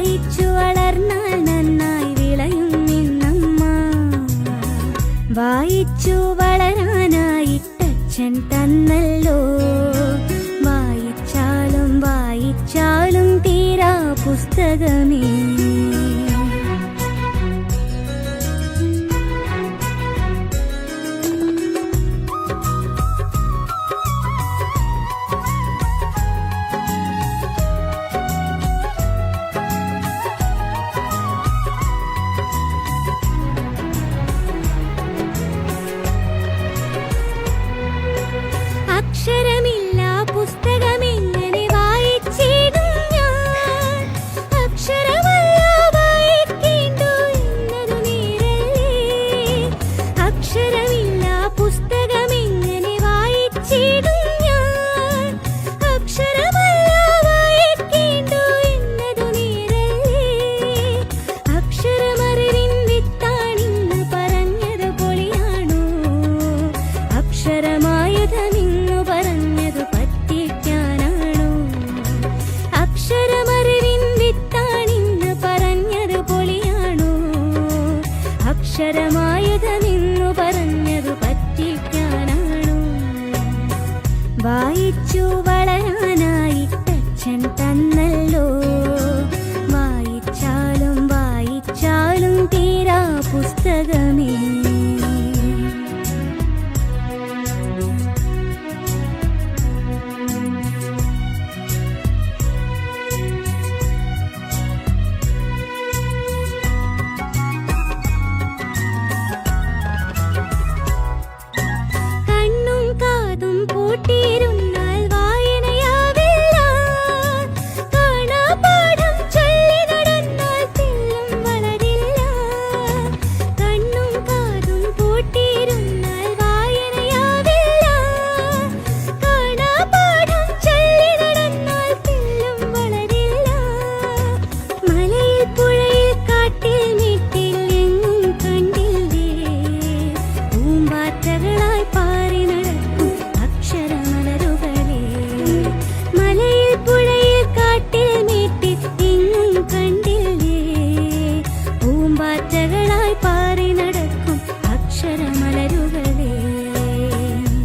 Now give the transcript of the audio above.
വായിച്ചു വളർന്നാൽ നന്നായി വിളയും നിന്നമ്മ. വായിച്ചു വളരാനായിട്ടച്ഛൻ തന്നല്ലോ. വായിച്ചാലും വായിച്ചാലും തീരാ പുസ്തകമേ. അക്ഷരമില്ല പുസ്തകമെങ്ങനെ വായിച്ചിടും ഞാൻ. അക്ഷരമല്ല വായിക്കേണ്ടു എന്നതു നേരല്ലേ. അക്ഷരമില്ല പുസ്തകമെങ്ങനെ വായിച്ചിടും ഞാൻ. അക്ഷരമല്ല വായിക്കേണ്ടു എന്നതു നേരല്ലേ. അക്ഷരമറിവിൻ വിത്താണിന്ന് പറഞ്ഞത് പൊളിയാണോ. അക്ഷരമായുധമിന്നു പറഞ്ഞതു പറ്റിക്കാനാണോ. അക്ഷരമറിവിൻ വിത്താണിന്ന് പറഞ്ഞത് പൊളിയാണോ. അക്ഷരമായുധമിന്നു പറഞ്ഞതു പറ്റിക്കാനാണോ. വായിച്ചു വളരാനായിട്ടച്ഛൻ തന്നല്ലോ. വായിച്ചാലും വായിച്ചാലും തീരാ പുസ്തകം.